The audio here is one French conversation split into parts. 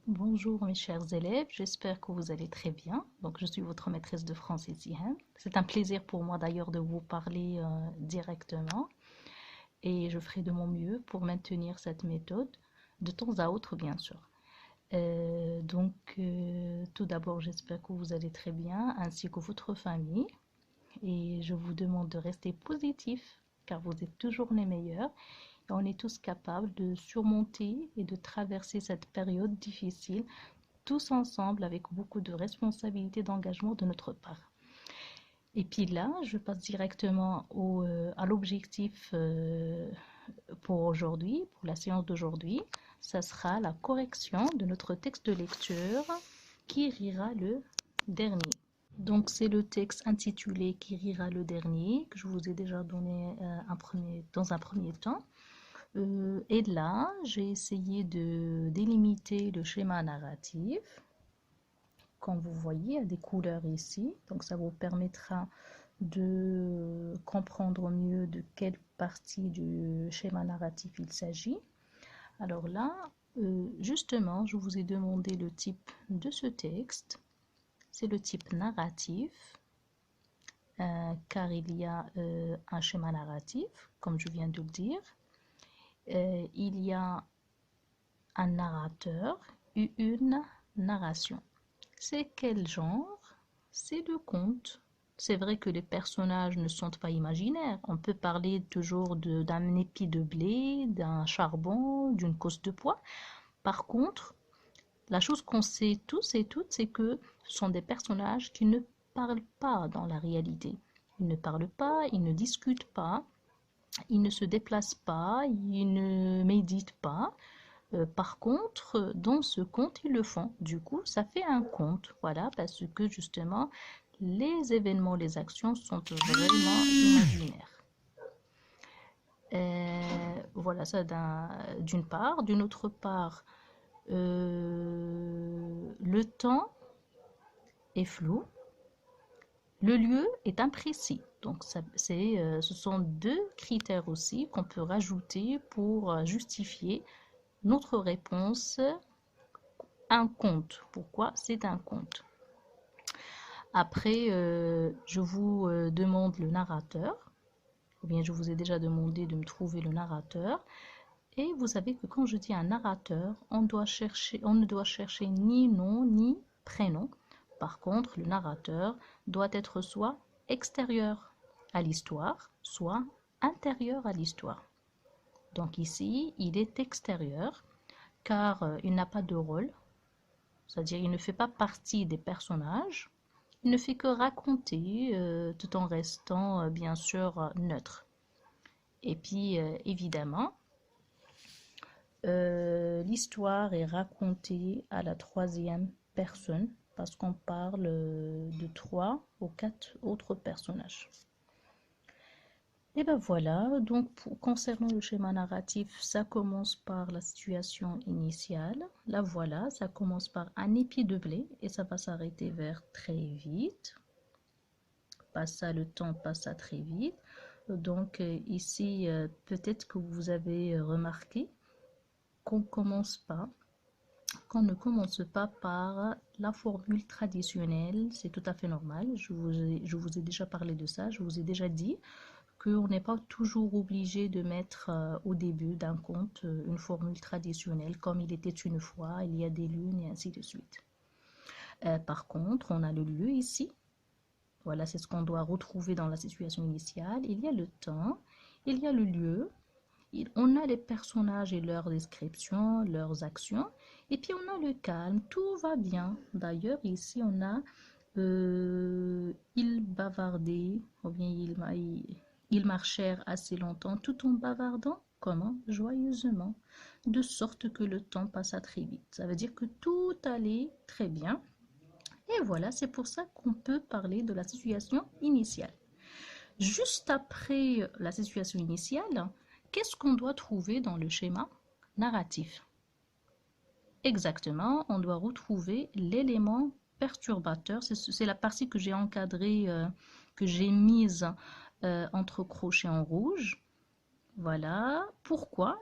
Bonjour mes chers élèves, j'espère que vous allez très bien. Donc je suis votre maîtresse de français Zihan. C'est un plaisir pour moi d'ailleurs de vous parler directement et je ferai de mon mieux pour maintenir cette méthode de temps à autre bien sûr. Tout d'abord j'espère que vous allez très bien ainsi que votre famille et je vous demande de rester positif car vous êtes toujours les meilleurs. Et on est tous capables de surmonter et de traverser cette période difficile tous ensemble avec beaucoup de responsabilité et d'engagement de notre part. Et puis là, je passe directement à l'objectif pour aujourd'hui, pour la séance d'aujourd'hui. Ça sera la correction de notre texte de lecture qui rira le dernier. Donc c'est le texte intitulé Qui rira le dernier que je vous ai déjà donné dans un premier temps. Et là, j'ai essayé de délimiter le schéma narratif. Comme vous voyez, il y a des couleurs ici, donc ça vous permettra de comprendre mieux de quelle partie du schéma narratif il s'agit. Alors là, justement, je vous ai demandé le type de ce texte. C'est le type narratif, car il y a un schéma narratif, comme je viens de le dire. Il y a un narrateur et une narration. C'est quel genre? C'est le conte. C'est vrai que les personnages ne sont pas imaginaires. On peut parler toujours d'un épi de blé, d'un charbon, d'une cosse de pois. Par contre, la chose qu'on sait tous et toutes, c'est que ce sont des personnages qui ne parlent pas dans la réalité. Ils ne parlent pas, ils ne discutent pas, ils ne se déplacent pas, ils ne méditent pas. Par contre, dans ce conte, ils le font. Du coup, ça fait un conte. Voilà, parce que justement, les événements, les actions sont vraiment imaginaires. Voilà ça d'une part. D'une autre part, le temps est flou. Le lieu est imprécis. Donc, ce sont deux critères aussi qu'on peut rajouter pour justifier notre réponse. Un conte. Pourquoi c'est un conte? Après, je vous demande le narrateur, ou bien je vous ai déjà demandé de me trouver le narrateur. Et vous savez que quand je dis un narrateur, on ne doit chercher ni nom ni prénom. Par contre, le narrateur doit être soit extérieur à l'histoire, soit intérieur à l'histoire. Donc ici, il est extérieur car il n'a pas de rôle, c'est-à-dire il ne fait pas partie des personnages. Il ne fait que raconter tout en restant bien sûr neutre. Et puis évidemment, l'histoire est racontée à la troisième personne parce qu'on parle de 3 ou 4 autres personnages. Et ben voilà, donc concernant le schéma narratif, ça commence par la situation initiale. Là voilà, ça commence par un épi de blé et ça va s'arrêter vers très vite. Le temps passe très vite. Donc ici, peut-être que vous avez remarqué qu'on ne commence pas par la formule traditionnelle. C'est tout à fait normal. Je vous ai déjà parlé de ça. Je vous ai déjà dit qu'on n'est pas toujours obligé de mettre au début d'un conte une formule traditionnelle comme il était une fois, il y a des lunes et ainsi de suite. Par contre, on a le lieu ici. Voilà, c'est ce qu'on doit retrouver dans la situation initiale. Il y a le temps, il y a le lieu, on a les personnages et leurs descriptions, leurs actions, et puis on a le calme, tout va bien. D'ailleurs, ici, on a ils bavardaient, ou bien ils marchèrent assez longtemps tout en bavardant. Comment? Joyeusement, de sorte que le temps passa très vite. Ça veut dire que tout allait très bien. Et voilà, c'est pour ça qu'on peut parler de la situation initiale. Juste après la situation initiale, qu'est-ce qu'on doit trouver dans le schéma narratif? Exactement, on doit retrouver l'élément perturbateur. C'est la partie que j'ai encadrée, que j'ai mise entre crochets en rouge. Voilà. Pourquoi?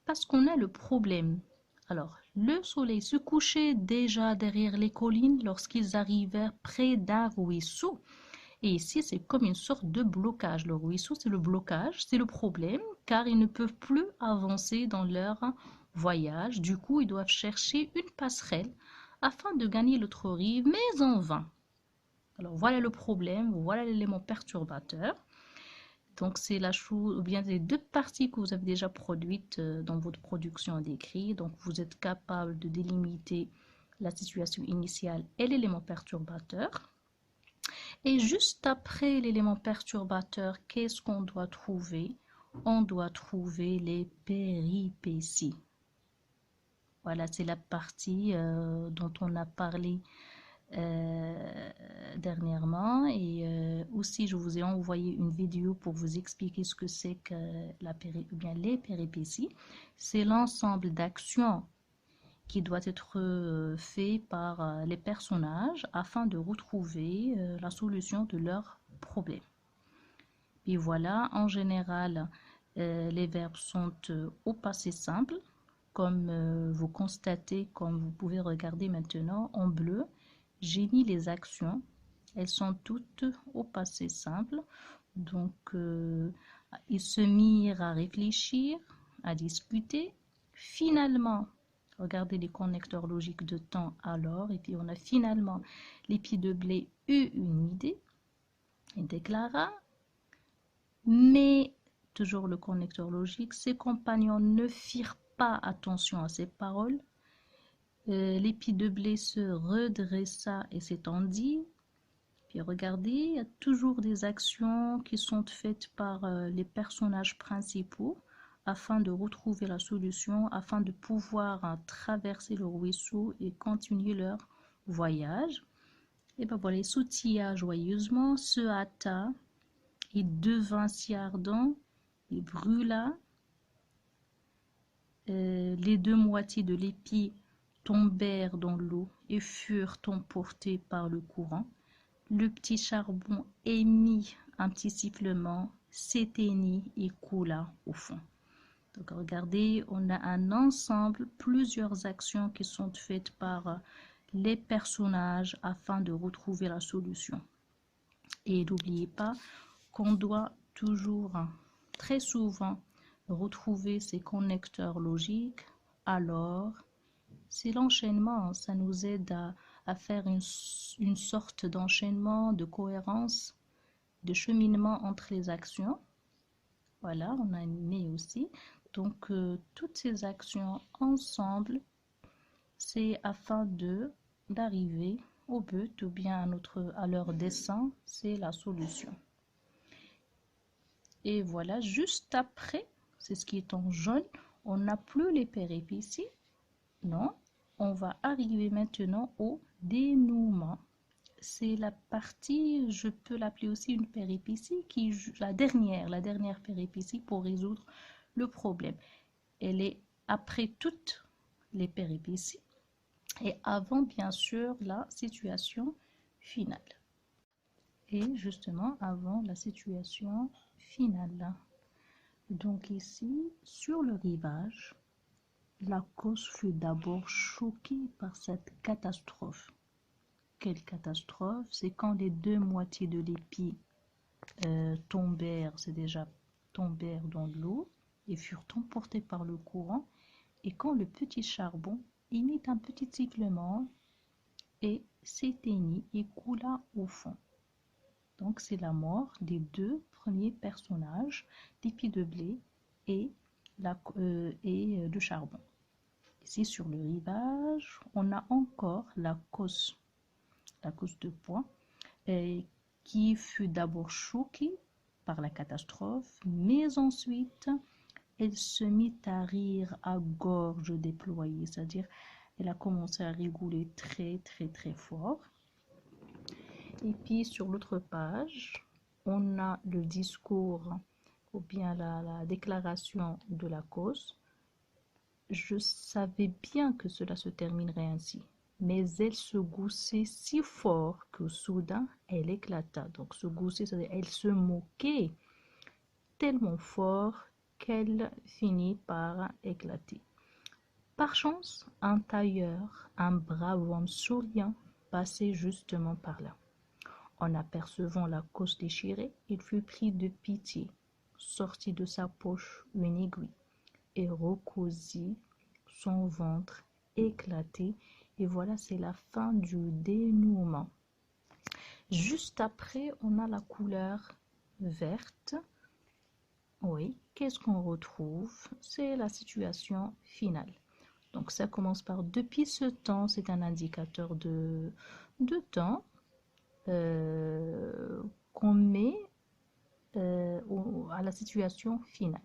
Parce qu'on a le problème. Alors, Le soleil se couchait déjà derrière les collines lorsqu'ils arrivèrent près d'un ruisseau. Et ici, c'est comme une sorte de blocage. Le ruisseau, c'est le blocage, c'est le problème, car ils ne peuvent plus avancer dans leur voyage. Du coup, ils doivent chercher une passerelle afin de gagner l'autre rive, mais en vain. Alors, voilà le problème, voilà l'élément perturbateur. Donc, c'est la chose, ou bien les deux parties que vous avez déjà produites dans votre production d'écrit. Donc, vous êtes capable de délimiter la situation initiale et l'élément perturbateur. Et juste après l'élément perturbateur, qu'est-ce qu'on doit trouver? On doit trouver les péripéties. Voilà, c'est la partie dont on a parlé dernièrement. Et aussi, je vous ai envoyé une vidéo pour vous expliquer ce que c'est que les péripéties. C'est l'ensemble d'actions qui doit être fait par les personnages afin de retrouver la solution de leurs problèmes. Et voilà, en général, les verbes sont au passé simple, comme vous constatez, comme vous pouvez regarder maintenant en bleu. J'ai mis les actions, elles sont toutes au passé simple. Donc, ils se mirent à réfléchir, à discuter. Finalement, regardez les connecteurs logiques de temps alors, et puis on a finalement l'épi de blé eut une idée, il déclara, mais toujours le connecteur logique, ses compagnons ne firent pas attention à ses paroles. L'épi de blé se redressa et s'étendit. Puis regardez, il y a toujours des actions qui sont faites par les personnages principaux afin de retrouver la solution, afin de pouvoir traverser le ruisseau et continuer leur voyage. Et ben voilà, il sautilla joyeusement, se hâta, il devint si ardent, il brûla. Les deux moitiés de l'épi tombèrent dans l'eau et furent emportées par le courant. Le petit charbon émit un petit sifflement, s'éteignit et coula au fond. Donc regardez, on a un ensemble, plusieurs actions qui sont faites par les personnages afin de retrouver la solution. Et n'oubliez pas qu'on doit toujours, très souvent, retrouver ces connecteurs logiques. Alors, c'est l'enchaînement, ça nous aide à faire une sorte d'enchaînement, de cohérence, de cheminement entre les actions. Voilà, on a une mais aussi. Donc, toutes ces actions ensemble, c'est afin d'arriver au but ou bien à leur dessein, c'est la solution. Et voilà, juste après, c'est ce qui est en jaune, on n'a plus les péripéties. Non, on va arriver maintenant au dénouement. C'est la partie, je peux l'appeler aussi une péripétie, la dernière péripétie pour résoudre le problème. Elle est après toutes les péripéties et avant, bien sûr, la situation finale. Et justement, avant la situation finale. Donc ici, sur le rivage, la cause fut d'abord choquée par cette catastrophe. Quelle catastrophe? C'est quand les deux moitiés de l'épi tombèrent dans l'eau et furent emportés par le courant, et quand le petit charbon émit un petit sifflement et s'éteignit et coula au fond. Donc c'est la mort des deux premiers personnages, l'épi de blé et le charbon. Ici sur le rivage, on a encore la cause de poids, qui fut d'abord choquée par la catastrophe, mais ensuite elle se mit à rire à gorge déployée, c'est-à-dire elle a commencé à rigoler très très très fort. Et puis sur l'autre page, on a le discours ou bien la déclaration de la cause. Je savais bien que cela se terminerait ainsi, mais elle se goussait si fort que soudain elle éclata. Donc se gousser, c'est-à-dire elle se moquait tellement fort qu'elle finit par éclater. Par chance, un tailleur, un brave homme souriant, passait justement par là. En apercevant la cosse déchirée, il fut pris de pitié, sortit de sa poche une aiguille et recousit son ventre éclaté. Et voilà, c'est la fin du dénouement. Juste après, on a la couleur verte. Oui, qu'est-ce qu'on retrouve? C'est la situation finale. Donc ça commence par depuis ce temps, c'est un indicateur de temps qu'on met à la situation finale.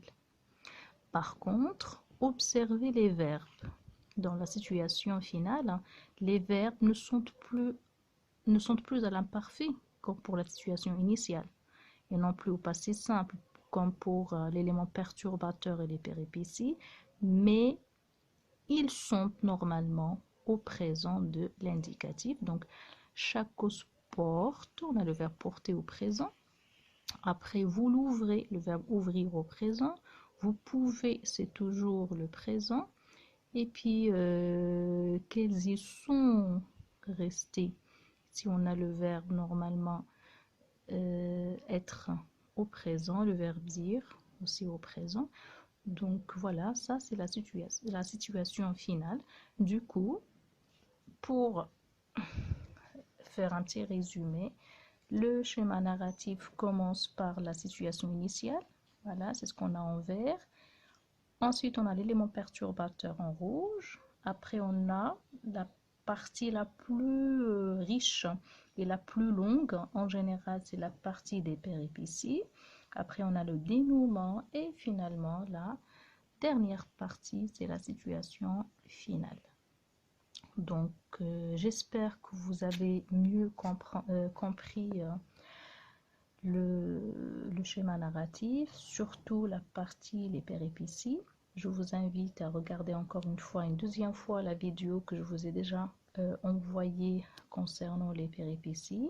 Par contre, observez les verbes. Dans la situation finale, les verbes ne sont plus à l'imparfait comme pour la situation initiale et non plus au passé simple comme pour l'élément perturbateur et les péripéties, mais ils sont normalement au présent de l'indicatif. Donc, chaque cause porte, on a le verbe porter au présent. Après, vous l'ouvrez, le verbe ouvrir au présent. Vous pouvez, c'est toujours le présent. Et puis, quels y sont restés? Si on a le verbe normalement être au présent, le verbe dire aussi au présent. Donc voilà, ça c'est la situation finale. Du coup, pour faire un petit résumé, le schéma narratif commence par la situation initiale. Voilà, c'est ce qu'on a en vert. Ensuite, on a l'élément perturbateur en rouge. Après, on a la partie la plus riche et la plus longue. En général, c'est la partie des péripéties. Après, on a le dénouement. Et finalement, la dernière partie, c'est la situation finale. Donc, j'espère que vous avez mieux compris le schéma narratif, surtout la partie les péripéties. Je vous invite à regarder encore une deuxième fois la vidéo que je vous ai déjà envoyée concernant les péripéties.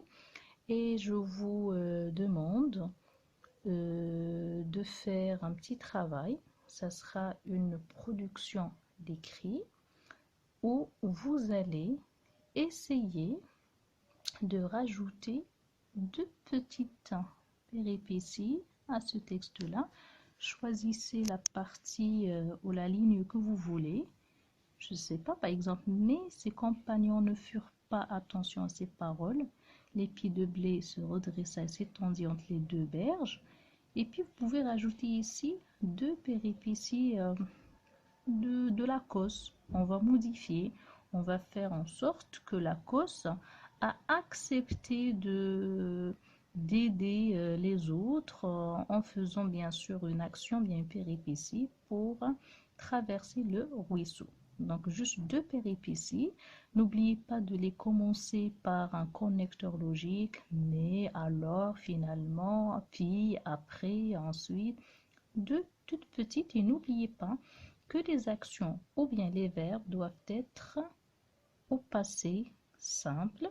Et je vous demande de faire un petit travail. Ça sera une production d'écrit où vous allez essayer de rajouter deux petites péripéties à ce texte-là. Choisissez la partie ou la ligne que vous voulez. Je ne sais pas, par exemple, mais ses compagnons ne furent pas attention à ses paroles. L'épi de blé se redressa et s'étendit entre les deux berges. Et puis, vous pouvez rajouter ici deux péripéties de la cause. On va modifier, on va faire en sorte que la cause a accepté d'aider les autres en faisant bien sûr une action, bien une péripétie pour traverser le ruisseau. Donc juste deux péripéties. N'oubliez pas de les commencer par un connecteur logique, mais alors finalement, puis après, ensuite, deux toutes petites. Et n'oubliez pas que les actions ou bien les verbes doivent être au passé simple.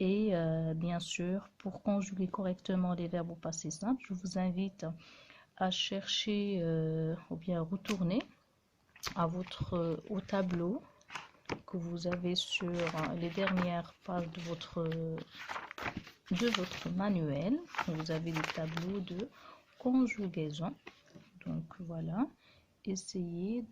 Et bien sûr, pour conjuguer correctement les verbes au passé simple, je vous invite à chercher ou bien retourner au tableau que vous avez sur les dernières pages de votre manuel. Vous avez le tableau de conjugaison. Donc voilà, essayez de